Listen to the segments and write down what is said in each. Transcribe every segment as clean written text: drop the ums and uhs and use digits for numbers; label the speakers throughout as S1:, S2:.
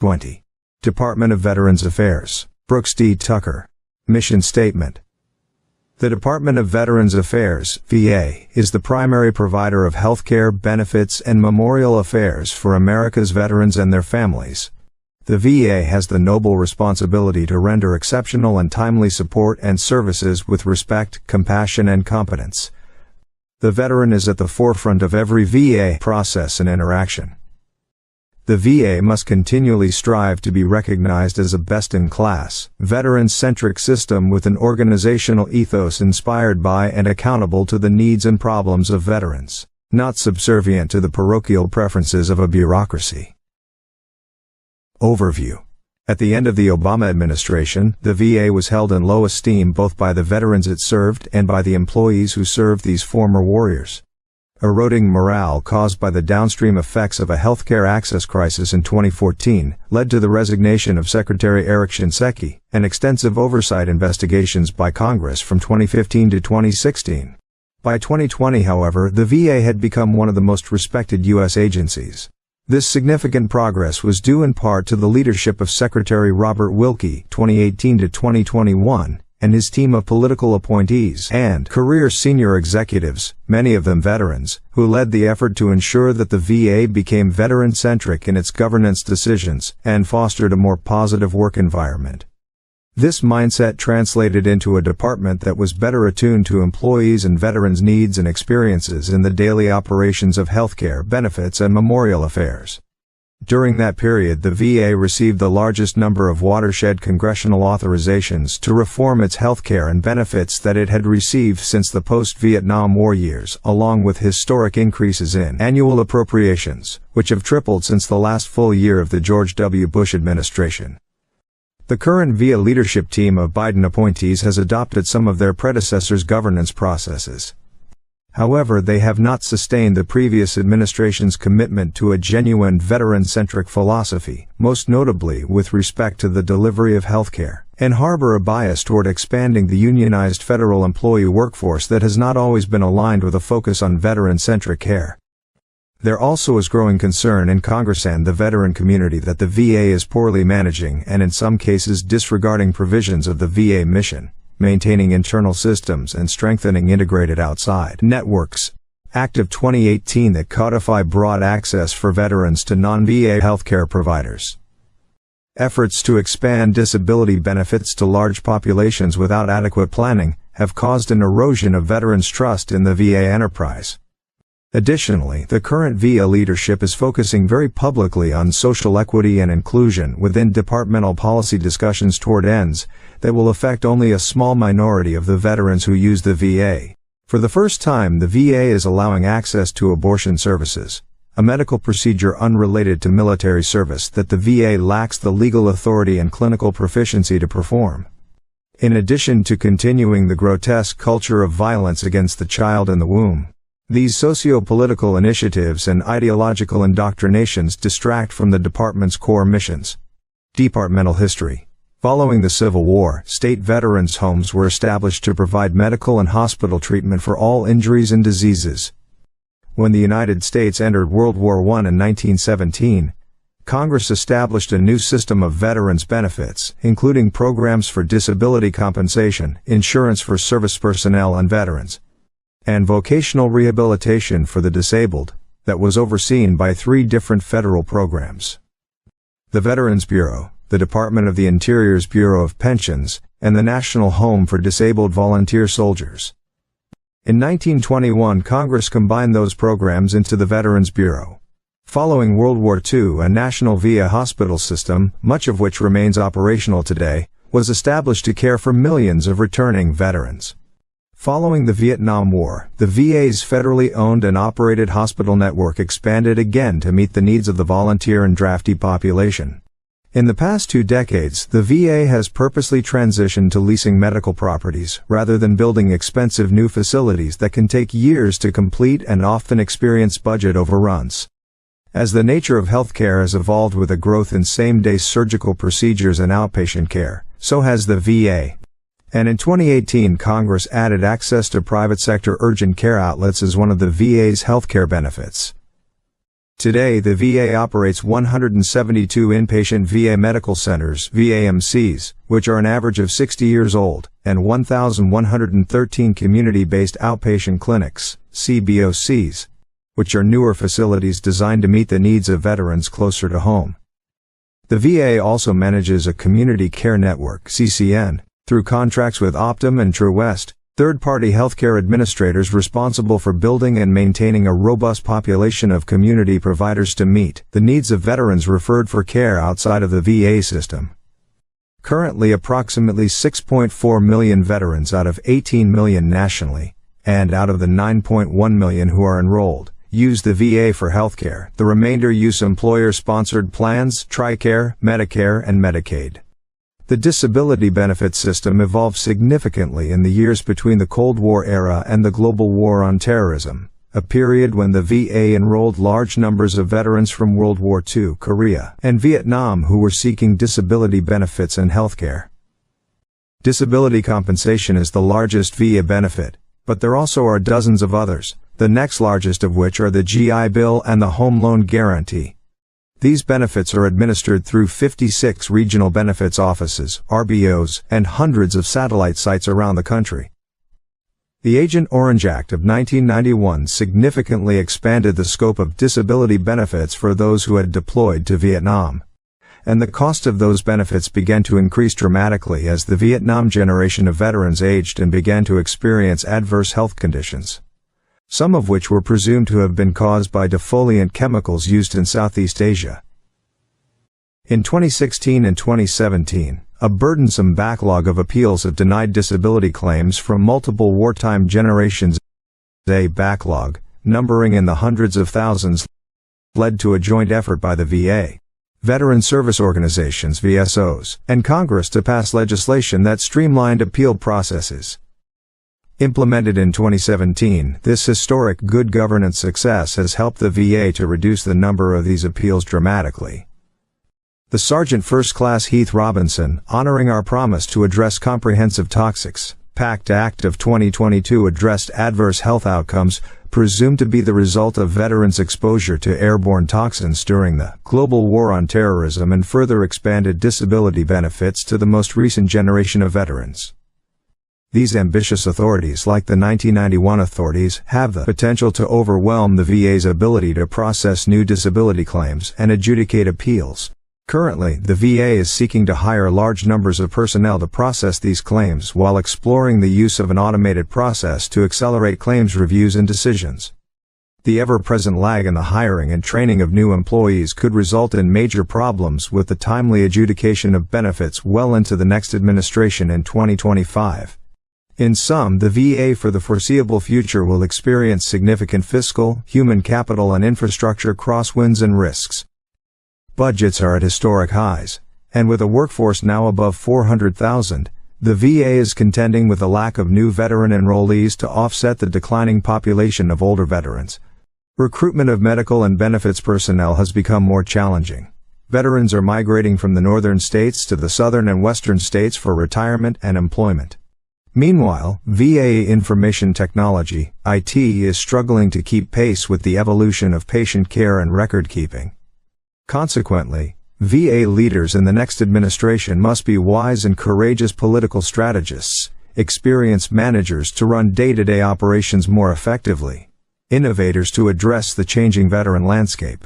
S1: 20. Department of Veterans Affairs, Brooks D. Tucker. Mission Statement. The Department of Veterans Affairs, VA, is the primary provider of healthcare, benefits, and memorial affairs for America's veterans and their families. The VA has the noble responsibility to render exceptional and timely support and services with respect, compassion, and competence. The veteran is at the forefront of every VA process and interaction. The VA must continually strive to be recognized as a best-in-class, veteran-centric system with an organizational ethos inspired by and accountable to the needs and problems of veterans, not subservient to the parochial preferences of a bureaucracy. Overview. At the end of the Obama administration, the VA was held in low esteem both by the veterans it served and by the employees who served these former warriors. Eroding morale caused by the downstream effects of a healthcare access crisis in 2014 led to the resignation of Secretary Eric Shinseki and extensive oversight investigations by Congress from 2015 to 2016. By 2020, however, the VA had become one of the most respected U.S. agencies. This significant progress was due in part to the leadership of Secretary Robert Wilkie, 2018 to 2021, and his team of political appointees and career senior executives, many of them veterans, who led the effort to ensure that the VA became veteran-centric in its governance decisions and fostered a more positive work environment. This mindset translated into a department that was better attuned to employees' and veterans' needs and experiences in the daily operations of healthcare, benefits, and memorial affairs. During that period, the VA received the largest number of watershed congressional authorizations to reform its healthcare and benefits that it had received since the post-Vietnam War years, along with historic increases in annual appropriations, which have tripled since the last full year of the George W. Bush administration. The current VA leadership team of Biden appointees has adopted some of their predecessors' governance processes. However, they have not sustained the previous administration's commitment to a genuine veteran-centric philosophy, most notably with respect to the delivery of healthcare, and harbor a bias toward expanding the unionized federal employee workforce that has not always been aligned with a focus on veteran-centric care. There also is growing concern in Congress and the veteran community that the VA is poorly managing and in some cases disregarding provisions of the VA mission, maintaining internal systems and strengthening integrated outside networks. Act of 2018 that codify broad access for veterans to non-VA healthcare providers. Efforts to expand disability benefits to large populations without adequate planning have caused an erosion of veterans' trust in the VA enterprise. Additionally, the current VA leadership is focusing very publicly on social equity and inclusion within departmental policy discussions toward ends that will affect only a small minority of the veterans who use the VA. For the first time, the VA is allowing access to abortion services, a medical procedure unrelated to military service that the VA lacks the legal authority and clinical proficiency to perform. In addition to continuing the grotesque culture of violence against the child in the womb, these socio-political initiatives and ideological indoctrinations distract from the department's core missions. Departmental history. Following the Civil War, state veterans' homes were established to provide medical and hospital treatment for all injuries and diseases. When the United States entered World War I in 1917, Congress established a new system of veterans' benefits, including programs for disability compensation, insurance for service personnel and veterans, and vocational rehabilitation for the disabled, that was overseen by 3 different federal programs: the Veterans Bureau, the Department of the Interior's Bureau of Pensions, and the National Home for Disabled Volunteer Soldiers. In 1921, Congress combined those programs into the Veterans Bureau. Following World War II, a national VA hospital system, much of which remains operational today, was established to care for millions of returning veterans. Following the Vietnam War, the VA's federally owned and operated hospital network expanded again to meet the needs of the volunteer and draftee population. In the past 2 decades, the VA has purposely transitioned to leasing medical properties rather than building expensive new facilities that can take years to complete and often experience budget overruns. As the nature of healthcare has evolved with a growth in same-day surgical procedures and outpatient care, so has the VA. And in 2018, Congress added access to private sector urgent care outlets as one of the VA's healthcare benefits. Today the VA operates 172 inpatient VA medical centers (VAMCs), which are an average of 60 years old, and 1,113 community-based outpatient clinics (CBOCs), which are newer facilities designed to meet the needs of veterans closer to home. The VA also manages a community care network (CCN) through contracts with Optum and True West, third-party healthcare administrators responsible for building and maintaining a robust population of community providers to meet the needs of veterans referred for care outside of the VA system. Currently, approximately 6.4 million veterans out of 18 million nationally, and out of the 9.1 million who are enrolled, use the VA for healthcare. The remainder use employer-sponsored plans, TRICARE, Medicare, and Medicaid. The disability benefit system evolved significantly in the years between the Cold War era and the global war on terrorism, a period when the VA enrolled large numbers of veterans from World War II, Korea, and Vietnam who were seeking disability benefits and healthcare. Disability compensation is the largest VA benefit, but there also are dozens of others, the next largest of which are the GI Bill and the Home Loan Guarantee. These benefits are administered through 56 regional benefits offices, RBOs, and hundreds of satellite sites around the country. The Agent Orange Act of 1991 significantly expanded the scope of disability benefits for those who had deployed to Vietnam, and the cost of those benefits began to increase dramatically as the Vietnam generation of veterans aged and began to experience adverse health conditions, some of which were presumed to have been caused by defoliant chemicals used in Southeast Asia. In 2016 and 2017, a burdensome backlog of appeals of denied disability claims from multiple wartime generations, a backlog, numbering in the hundreds of thousands, led to a joint effort by the VA, Veteran Service Organizations (VSOs), and Congress to pass legislation that streamlined appeal processes. Implemented in 2017, this historic good governance success has helped the VA to reduce the number of these appeals dramatically. The Sergeant First Class Heath Robinson, honoring our promise to address comprehensive toxics, PACT Act of 2022 addressed adverse health outcomes presumed to be the result of veterans' exposure to airborne toxins during the global war on terrorism and further expanded disability benefits to the most recent generation of veterans. These ambitious authorities, like the 1991 authorities, have the potential to overwhelm the VA's ability to process new disability claims and adjudicate appeals. Currently, the VA is seeking to hire large numbers of personnel to process these claims while exploring the use of an automated process to accelerate claims reviews and decisions. The ever-present lag in the hiring and training of new employees could result in major problems with the timely adjudication of benefits well into the next administration in 2025. In sum, the VA for the foreseeable future will experience significant fiscal, human capital and infrastructure crosswinds and risks. Budgets are at historic highs, and with a workforce now above 400,000, the VA is contending with a lack of new veteran enrollees to offset the declining population of older veterans. Recruitment of medical and benefits personnel has become more challenging. Veterans are migrating from the northern states to the southern and western states for retirement and employment. Meanwhile, VA information technology, IT, is struggling to keep pace with the evolution of patient care and record-keeping. Consequently, VA leaders in the next administration must be wise and courageous political strategists, experienced managers to run day-to-day operations more effectively, innovators to address the changing veteran landscape,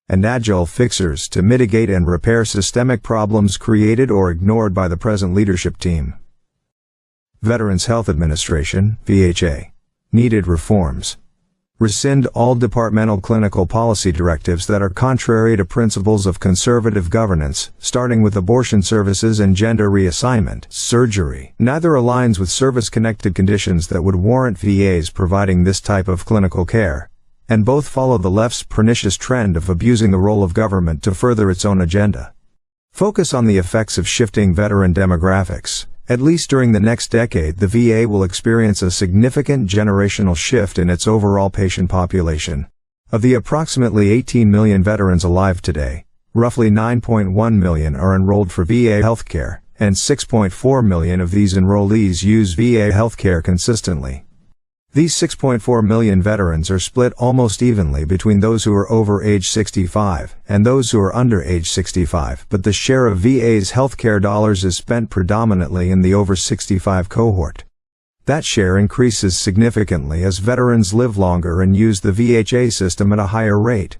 S1: and agile fixers to mitigate and repair systemic problems created or ignored by the present leadership team. Veterans Health Administration, VHA. Needed reforms. Rescind all departmental clinical policy directives that are contrary to principles of conservative governance, starting with abortion services and gender reassignment surgery. Neither aligns with service-connected conditions that would warrant VAs providing this type of clinical care, and both follow the left's pernicious trend of abusing the role of government to further its own agenda. Focus on the effects of shifting veteran demographics. At least during the next decade, the VA will experience a significant generational shift in its overall patient population. Of the approximately 18 million veterans alive today, roughly 9.1 million are enrolled for VA healthcare, and 6.4 million of these enrollees use VA healthcare consistently. These 6.4 million veterans are split almost evenly between those who are over age 65 and those who are under age 65, but the share of VA's healthcare dollars is spent predominantly in the over 65 cohort. That share increases significantly as veterans live longer and use the VHA system at a higher rate.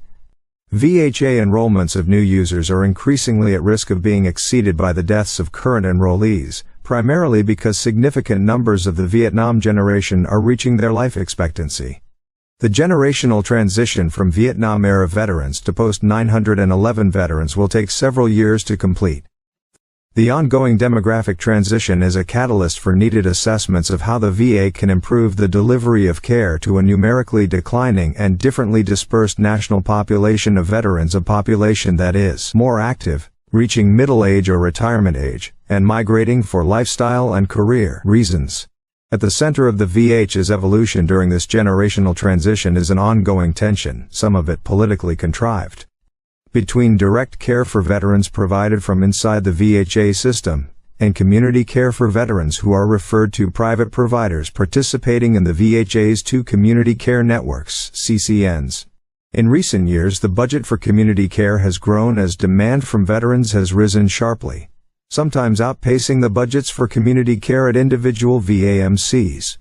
S1: VHA enrollments of new users are increasingly at risk of being exceeded by the deaths of current enrollees, primarily because significant numbers of the Vietnam generation are reaching their life expectancy. The generational transition from Vietnam-era veterans to post-9/11 veterans will take several years to complete. The ongoing demographic transition is a catalyst for needed assessments of how the VA can improve the delivery of care to a numerically declining and differently dispersed national population of veterans, a population that is more active, reaching middle age or retirement age, and migrating for lifestyle and career reasons. At the center of the VH's evolution during this generational transition is an ongoing tension, some of it politically contrived, between direct care for veterans provided from inside the VHA system, and community care for veterans who are referred to private providers participating in the VHA's two community care networks, CCNs. In recent years, the budget for community care has grown as demand from veterans has risen sharply, sometimes outpacing the budgets for community care at individual VAMCs.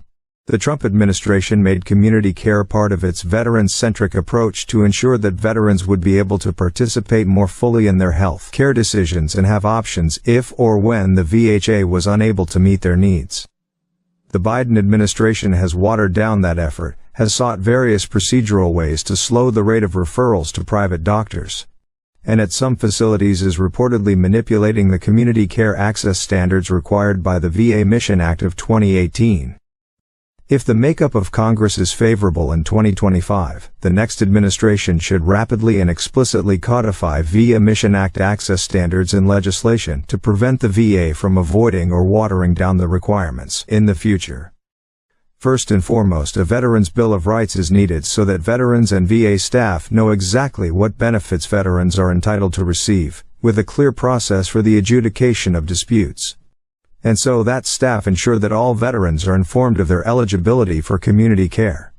S1: The Trump administration made community care part of its veteran-centric approach to ensure that veterans would be able to participate more fully in their health care decisions and have options if or when the VHA was unable to meet their needs. The Biden administration has watered down that effort, has sought various procedural ways to slow the rate of referrals to private doctors, and at some facilities is reportedly manipulating the community care access standards required by the VA Mission Act of 2018. If the makeup of Congress is favorable in 2025, the next administration should rapidly and explicitly codify VA Mission Act access standards in legislation to prevent the VA from avoiding or watering down the requirements in the future. First and foremost, a Veterans Bill of Rights is needed so that veterans and VA staff know exactly what benefits veterans are entitled to receive, with a clear process for the adjudication of disputes, and so that staff ensure that all veterans are informed of their eligibility for community care.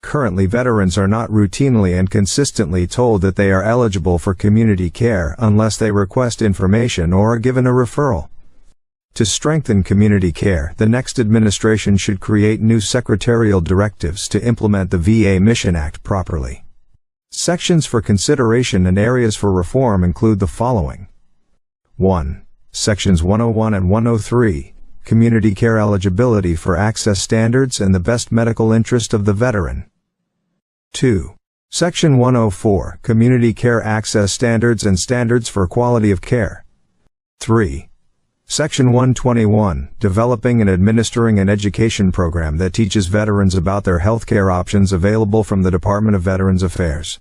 S1: Currently, veterans are not routinely and consistently told that they are eligible for community care unless they request information or are given a referral. To strengthen community care, the next administration should create new secretarial directives to implement the VA Mission Act properly. Sections for consideration and areas for reform include the following. 1. Sections 101 and 103, Community Care Eligibility for Access Standards and the Best Medical Interest of the Veteran. 2. Section 104, Community Care Access Standards and Standards for Quality of Care. 3. Section 121, Developing and Administering an Education Program that teaches veterans about their healthcare options available from the Department of Veterans Affairs.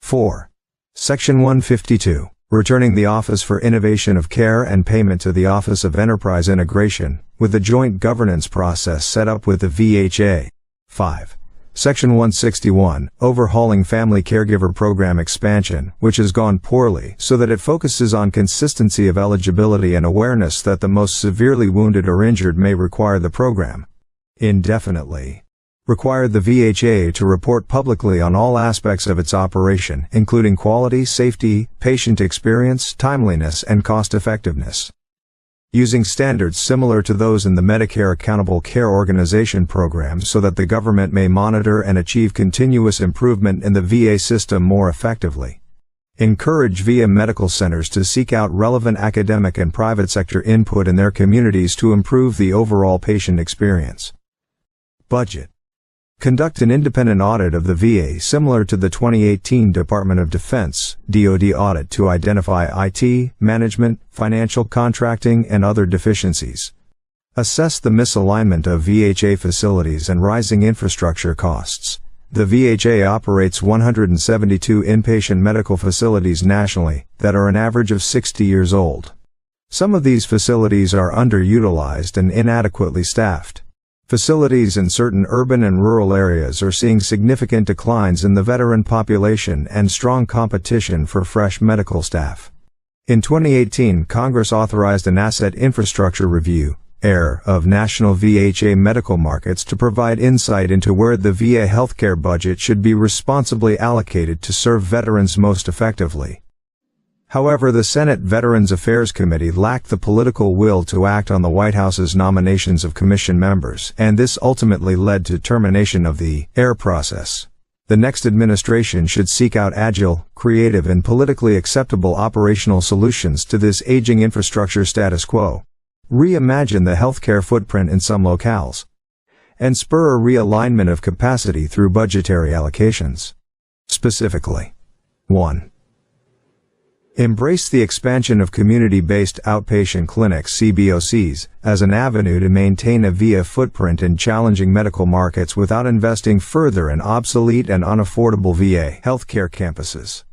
S1: 4. Section 152. Returning the Office for Innovation of Care and Payment to the Office of Enterprise Integration, with the joint governance process set up with the VHA. 5. Section 161, Overhauling Family Caregiver Program Expansion, which has gone poorly, so that it focuses on consistency of eligibility and awareness that the most severely wounded or injured may require the program indefinitely. Require the VHA to report publicly on all aspects of its operation, including quality, safety, patient experience, timeliness, and cost-effectiveness. Using standards similar to those in the Medicare Accountable Care Organization program so that the government may monitor and achieve continuous improvement in the VA system more effectively. Encourage VA medical centers to seek out relevant academic and private sector input in their communities to improve the overall patient experience. Budget. Conduct an independent audit of the VA similar to the 2018 Department of Defense (DoD) audit to identify IT, management, financial contracting, and other deficiencies. Assess the misalignment of VHA facilities and rising infrastructure costs. The VHA operates 172 inpatient medical facilities nationally that are an average of 60 years old. Some of these facilities are underutilized and inadequately staffed. Facilities in certain urban and rural areas are seeing significant declines in the veteran population and strong competition for fresh medical staff. In 2018, Congress authorized an asset infrastructure review, era of national VHA medical markets to provide insight into where the VA healthcare budget should be responsibly allocated to serve veterans most effectively. However, the Senate Veterans Affairs Committee lacked the political will to act on the White House's nominations of commission members, and this ultimately led to termination of the ERA process. The next administration should seek out agile, creative, and politically acceptable operational solutions to this aging infrastructure status quo. Reimagine the healthcare footprint in some locales, and spur a realignment of capacity through budgetary allocations. Specifically, 1. Embrace the expansion of community-based outpatient clinics (CBOCs) as an avenue to maintain a VA footprint in challenging medical markets without investing further in obsolete and unaffordable VA healthcare campuses.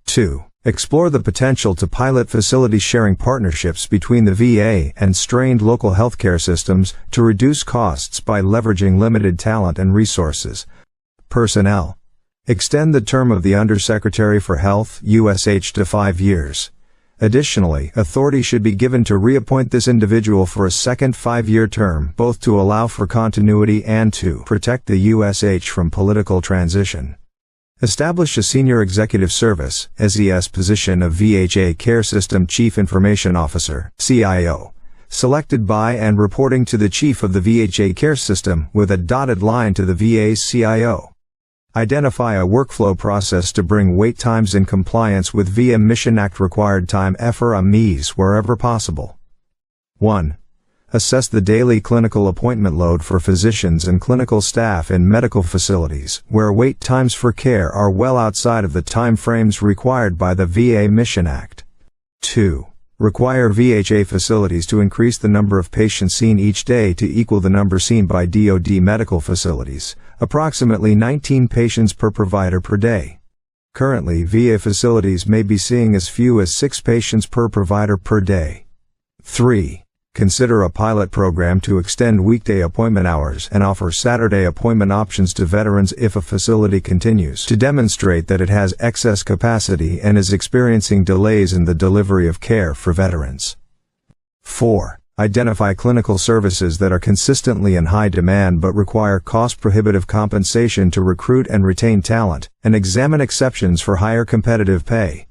S1: 2. Explore the potential to pilot facility-sharing partnerships between the VA and strained local healthcare systems to reduce costs by leveraging limited talent and resources. Personnel. Extend the term of the Undersecretary for Health (USH) to 5 years. Additionally, authority should be given to reappoint this individual for a second 5-year term, both to allow for continuity and to protect the USH from political transition. Establish a Senior Executive Service (SES) position of VHA Care System Chief Information Officer (CIO), selected by and reporting to the Chief of the VHA Care System with a dotted line to the VA's CIO. Identify a workflow process to bring wait times in compliance with VA Mission Act required time FRMEs wherever possible. 1. Assess the daily clinical appointment load for physicians and clinical staff in medical facilities where wait times for care are well outside of the time frames required by the VA Mission Act. 2. Require VHA facilities to increase the number of patients seen each day to equal the number seen by DoD medical facilities, approximately 19 patients per provider per day. Currently, VA facilities may be seeing as few as 6 patients per provider per day. 3. Consider a pilot program to extend weekday appointment hours and offer Saturday appointment options to veterans if a facility continues to demonstrate that it has excess capacity and is experiencing delays in the delivery of care for veterans. 4. Identify clinical services that are consistently in high demand but require cost-prohibitive compensation to recruit and retain talent, and examine exceptions for higher competitive pay.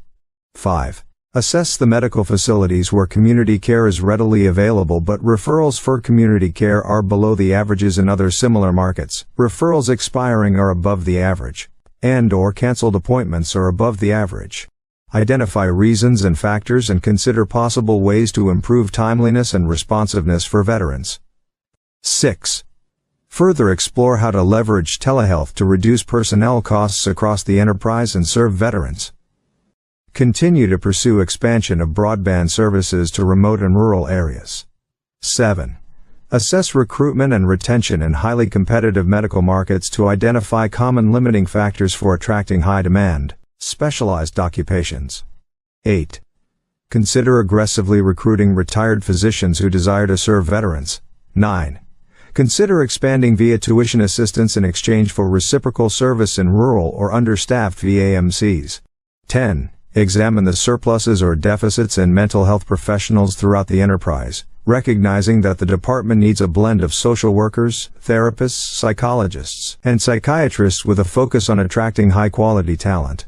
S1: 5. Assess the medical facilities where community care is readily available but referrals for community care are below the averages in other similar markets, referrals expiring are above the average, and/or canceled appointments are above the average. Identify reasons and factors and consider possible ways to improve timeliness and responsiveness for veterans. 6. Further explore how to leverage telehealth to reduce personnel costs across the enterprise and serve veterans. Continue to pursue expansion of broadband services to remote and rural areas. 7. Assess recruitment and retention in highly competitive medical markets to identify common limiting factors for attracting high-demand, specialized occupations. 8. Consider aggressively recruiting retired physicians who desire to serve veterans. 9. Consider expanding VA tuition assistance in exchange for reciprocal service in rural or understaffed VAMCs. 10. Examine the surpluses or deficits in mental health professionals throughout the enterprise, recognizing that the department needs a blend of social workers, therapists, psychologists, and psychiatrists with a focus on attracting high-quality talent.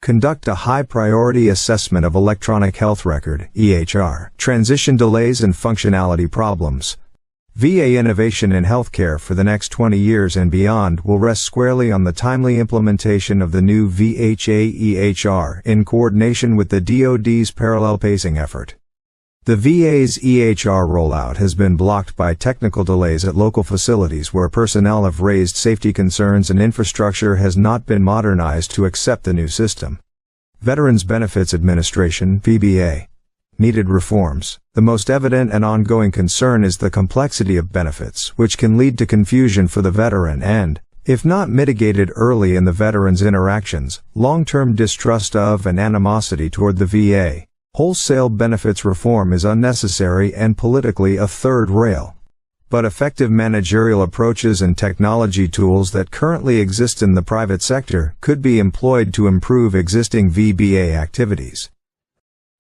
S1: Conduct a high-priority assessment of electronic health record (EHR) transition delays and functionality problems. VA innovation in healthcare for the next 20 years and beyond will rest squarely on the timely implementation of the new VHA EHR in coordination with the DoD's parallel pacing effort. The VA's EHR rollout has been blocked by technical delays at local facilities where personnel have raised safety concerns and infrastructure has not been modernized to accept the new system. Veterans Benefits Administration (VBA) needed reforms. The most evident and ongoing concern is the complexity of benefits, which can lead to confusion for the veteran and, if not mitigated early in the veteran's interactions, long-term distrust of and animosity toward the VA. Wholesale benefits reform is unnecessary and politically a third rail. But effective managerial approaches and technology tools that currently exist in the private sector could be employed to improve existing VBA activities.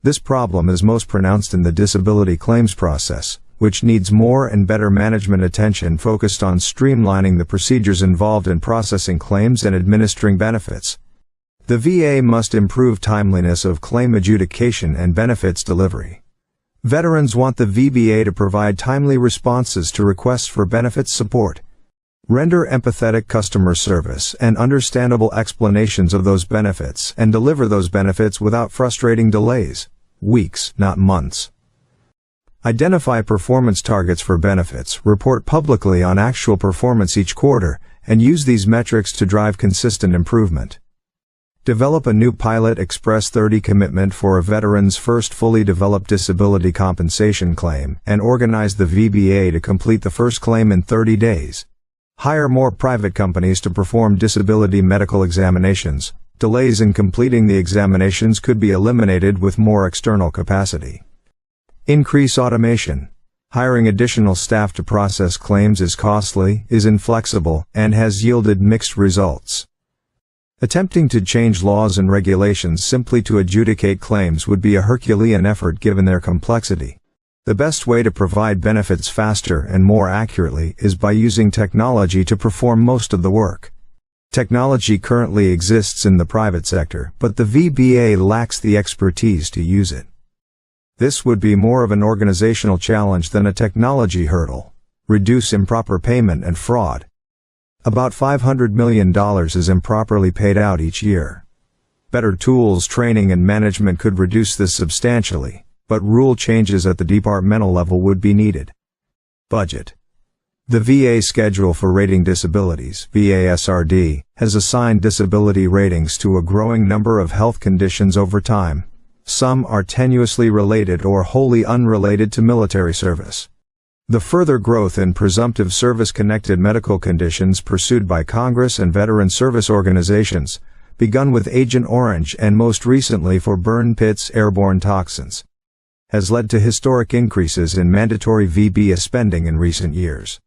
S1: This problem is most pronounced in the disability claims process, which needs more and better management attention focused on streamlining the procedures involved in processing claims and administering benefits. The VA must improve timeliness of claim adjudication and benefits delivery. Veterans want the VBA to provide timely responses to requests for benefits support, render empathetic customer service and understandable explanations of those benefits, and deliver those benefits without frustrating delays, weeks, not months. Identify performance targets for benefits, report publicly on actual performance each quarter, and use these metrics to drive consistent improvement. Develop a new Pilot Express 30 commitment for a veteran's first fully developed disability compensation claim, and organize the VBA to complete the first claim in 30 days. Hire more private companies to perform disability medical examinations. Delays in completing the examinations could be eliminated with more external capacity. Increase automation. Hiring additional staff to process claims is costly, is inflexible, and has yielded mixed results. Attempting to change laws and regulations simply to adjudicate claims would be a Herculean effort given their complexity. The best way to provide benefits faster and more accurately is by using technology to perform most of the work. Technology currently exists in the private sector, but the VBA lacks the expertise to use it. This would be more of an organizational challenge than a technology hurdle. Reduce improper payment and fraud. About $500 million is improperly paid out each year. Better tools, training, and management could reduce this substantially, but rule changes at the departmental level would be needed. Budget. The VA Schedule for Rating Disabilities, VASRD, has assigned disability ratings to a growing number of health conditions over time. Some are tenuously related or wholly unrelated to military service. The further growth in presumptive service-connected medical conditions pursued by Congress and veteran service organizations, begun with Agent Orange and most recently for burn pits airborne toxins, has led to historic increases in mandatory VBA spending in recent years.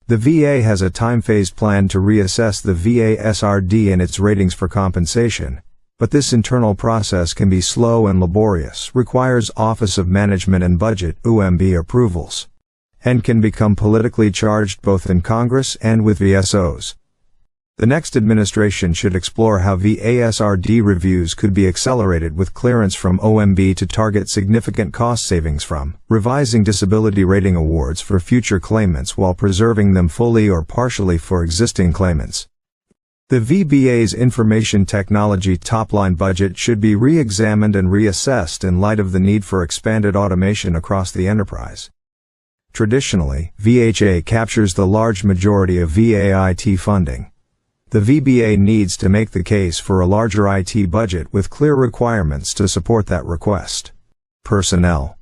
S1: The VA has a time-phased plan to reassess the VASRD and its ratings for compensation, but this internal process can be slow and laborious, requires Office of Management and Budget (OMB) approvals, and can become politically charged both in Congress and with VSOs. The next administration should explore how VASRD reviews could be accelerated with clearance from OMB to target significant cost savings from revising disability rating awards for future claimants while preserving them fully or partially for existing claimants. The VBA's information technology top-line budget should be re-examined and reassessed in light of the need for expanded automation across the enterprise. Traditionally, VHA captures the large majority of VA IT funding. The VBA needs to make the case for a larger IT budget with clear requirements to support that request. Personnel.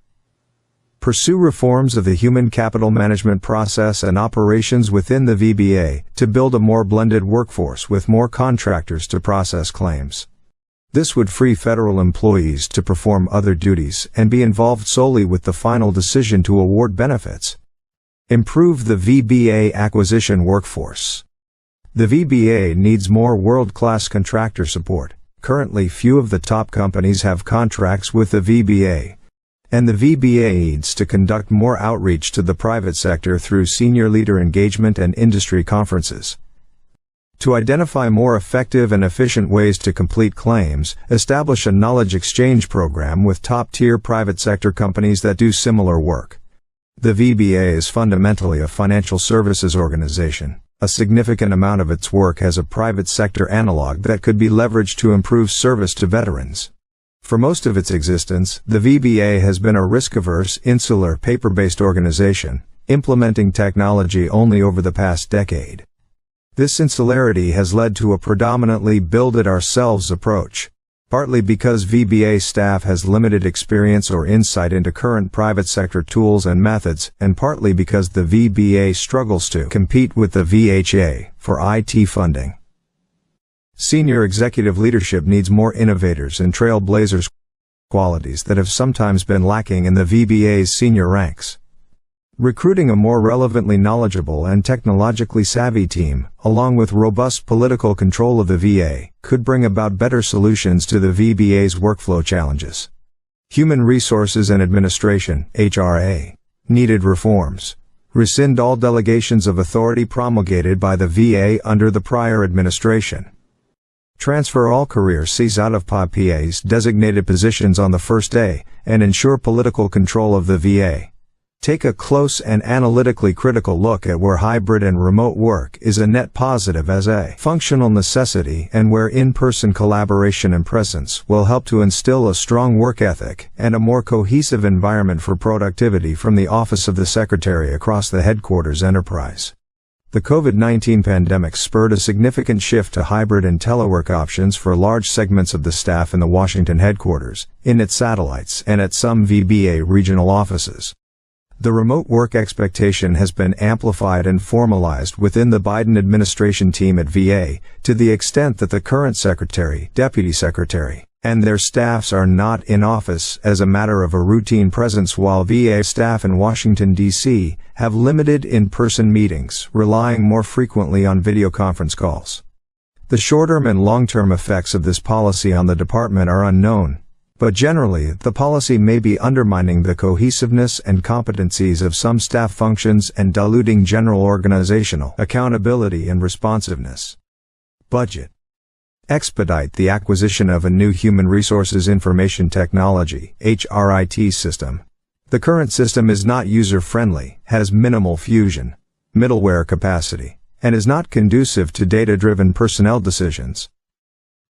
S1: Pursue reforms of the human capital management process and operations within the VBA to build a more blended workforce with more contractors to process claims. This would free federal employees to perform other duties and be involved solely with the final decision to award benefits. Improve the VBA acquisition workforce. The VBA needs more world-class contractor support. Currently, few of the top companies have contracts with the VBA, and the VBA needs to conduct more outreach to the private sector through senior leader engagement and industry conferences. To identify more effective and efficient ways to complete claims, establish a knowledge exchange program with top-tier private sector companies that do similar work. The VBA is fundamentally a financial services organization. A significant amount of its work has a private sector analog that could be leveraged to improve service to veterans. For most of its existence, the VBA has been a risk-averse, insular, paper-based organization, implementing technology only over the past decade. This insularity has led to a predominantly build-it-ourselves approach, partly because VBA staff has limited experience or insight into current private sector tools and methods, and partly because the VBA struggles to compete with the VHA for IT funding. Senior executive leadership needs more innovators and trailblazers, qualities that have sometimes been lacking in the VBA's senior ranks. Recruiting a more relevantly knowledgeable and technologically savvy team, along with robust political control of the VA, could bring about better solutions to the VBA's workflow challenges. Human Resources and Administration, HRA. Needed reforms. Rescind all delegations of authority promulgated by the VA under the prior administration. Transfer all career Cs out of PA's designated positions on the first day, and ensure political control of the VA. Take a close and analytically critical look at where hybrid and remote work is a net positive as a functional necessity and where in-person collaboration and presence will help to instill a strong work ethic and a more cohesive environment for productivity from the Office of the Secretary across the headquarters enterprise. The COVID-19 pandemic spurred a significant shift to hybrid and telework options for large segments of the staff in the Washington headquarters, in its satellites, and at some VBA regional offices. The remote work expectation has been amplified and formalized within the Biden administration team at VA, to the extent that the current secretary, deputy secretary, and their staffs are not in office as a matter of a routine presence, while VA staff in Washington, D.C. have limited in-person meetings, relying more frequently on video conference calls. The short-term and long-term effects of this policy on the department are unknown, but generally, the policy may be undermining the cohesiveness and competencies of some staff functions and diluting general organizational accountability and responsiveness. Budget. Expedite the acquisition of a new Human Resources Information Technology (HRIT) system. The current system is not user-friendly, has minimal fusion, middleware capacity, and is not conducive to data-driven personnel decisions.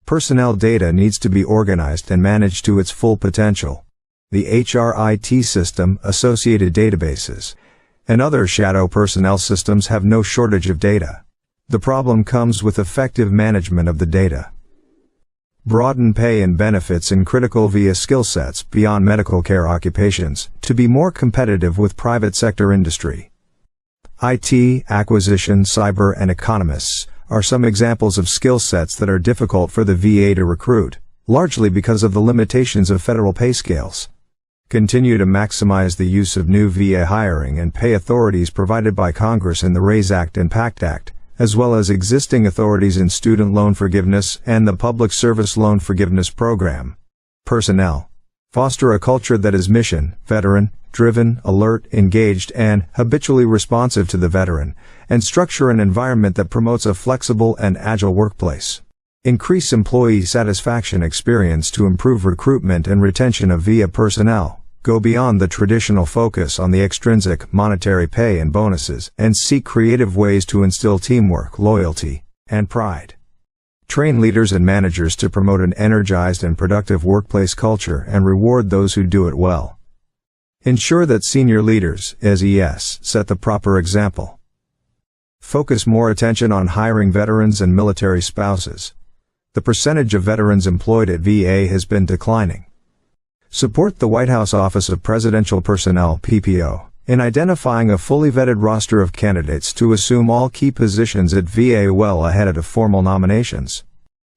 S1: Personnel data needs to be organized and managed to its full potential. The HRIT system, associated databases, and other shadow personnel systems have no shortage of data. The problem comes with effective management of the data. Broaden pay and benefits in critical VA skill sets beyond medical care occupations to be more competitive with private sector industry. IT, acquisition, cyber, and economists are some examples of skill sets that are difficult for the VA to recruit, largely because of the limitations of federal pay scales. Continue to maximize the use of new VA hiring and pay authorities provided by Congress in the RAISE Act and PACT Act, as well as existing authorities in student loan forgiveness and the Public Service Loan Forgiveness Program. Personnel. Foster a culture that is mission, veteran, driven, alert, engaged, and habitually responsive to the veteran, and structure an environment that promotes a flexible and agile workplace. Increase employee satisfaction experience to improve recruitment and retention of VA personnel. Go beyond the traditional focus on the extrinsic monetary pay and bonuses, and seek creative ways to instill teamwork, loyalty, and pride. Train leaders and managers to promote an energized and productive workplace culture and reward those who do it well. Ensure that senior leaders, as ES, set the proper example. Focus more attention on hiring veterans and military spouses. The percentage of veterans employed at VA has been declining. Support the White House Office of Presidential Personnel in identifying a fully vetted roster of candidates to assume all key positions at VA well ahead of formal nominations.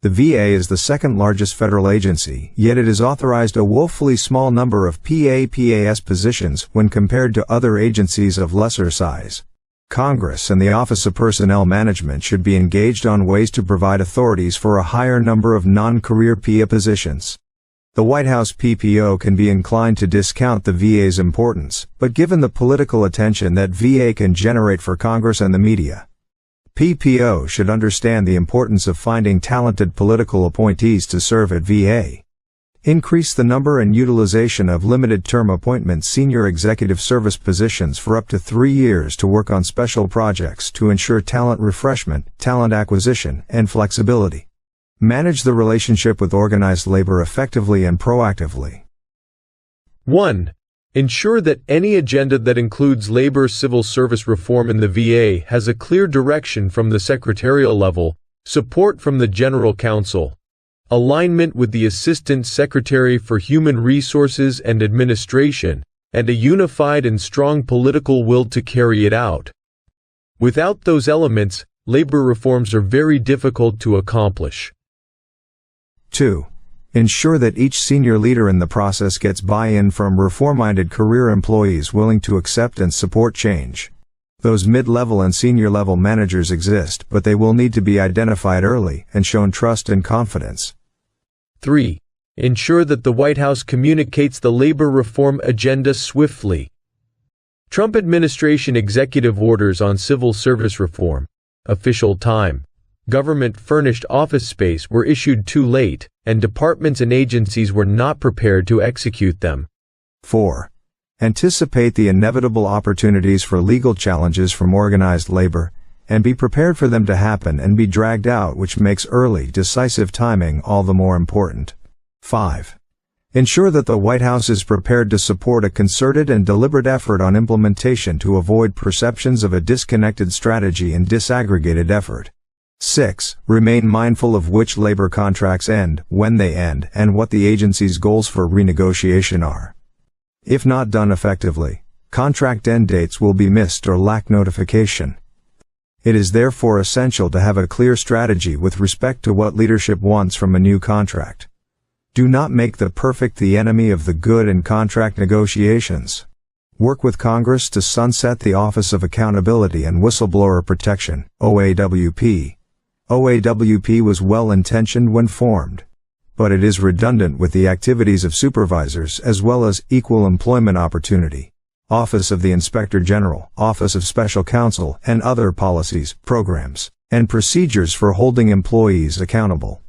S1: The VA is the second largest federal agency, yet it has authorized a woefully small number of PA/PAS positions when compared to other agencies of lesser size. Congress and the Office of Personnel Management should be engaged on ways to provide authorities for a higher number of non-career PA positions. The White House PPO can be inclined to discount the VA's importance, but given the political attention that VA can generate for Congress and the media, PPO should understand the importance of finding talented political appointees to serve at VA. Increase the number and utilization of limited-term appointment senior executive service positions for up to 3 years to work on special projects to ensure talent refreshment, talent acquisition, and flexibility. Manage the relationship with organized labor effectively and proactively.
S2: 1. Ensure that any agenda that includes labor civil service reform in the VA has a clear direction from the secretarial level, support from the General Counsel, alignment with the Assistant Secretary for Human Resources and Administration, and a unified and strong political will to carry it out. Without those elements, labor reforms are very difficult to accomplish.
S1: 2. Ensure that each senior leader in the process gets buy-in from reform-minded career employees willing to accept and support change. Those mid-level and senior-level managers exist, but they will need to be identified early and shown trust and confidence.
S2: 3. Ensure that the White House communicates the labor reform agenda swiftly. Trump administration executive orders on civil service reform. Official time. Government-furnished office space were issued too late, and departments and agencies were not prepared to execute them.
S1: 4. Anticipate the inevitable opportunities for legal challenges from organized labor, and be prepared for them to happen and be dragged out, which makes early, decisive timing all the more important. 5. Ensure that the White House is prepared to support a concerted and deliberate effort on implementation to avoid perceptions of a disconnected strategy and disaggregated effort. 6. Remain mindful of which labor contracts end, when they end, and what the agency's goals for renegotiation are. If not done effectively, contract end dates will be missed or lack notification. It is therefore essential to have a clear strategy with respect to what leadership wants from a new contract. Do not make the perfect the enemy of the good in contract negotiations. Work with Congress to sunset the Office of Accountability and Whistleblower Protection, OAWP. OAWP was well-intentioned when formed, but it is redundant with the activities of supervisors as well as Equal Employment Opportunity, Office of the Inspector General, Office of Special Counsel, and other policies, programs, and procedures for holding employees accountable.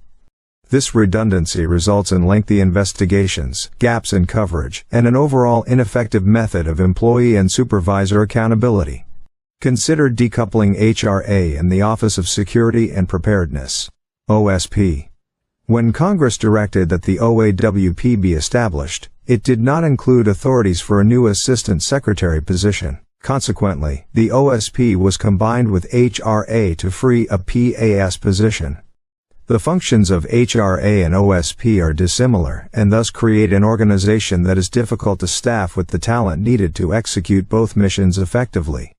S1: This redundancy results in lengthy investigations, gaps in coverage, and an overall ineffective method of employee and supervisor accountability. Consider decoupling HRA and the Office of Security and Preparedness, OSP. When Congress directed that the OAWP be established, it did not include authorities for a new Assistant Secretary position. Consequently, the OSP was combined with HRA to free a PAS position. The functions of HRA and OSP are dissimilar and thus create an organization that is difficult to staff with the talent needed to execute both missions effectively.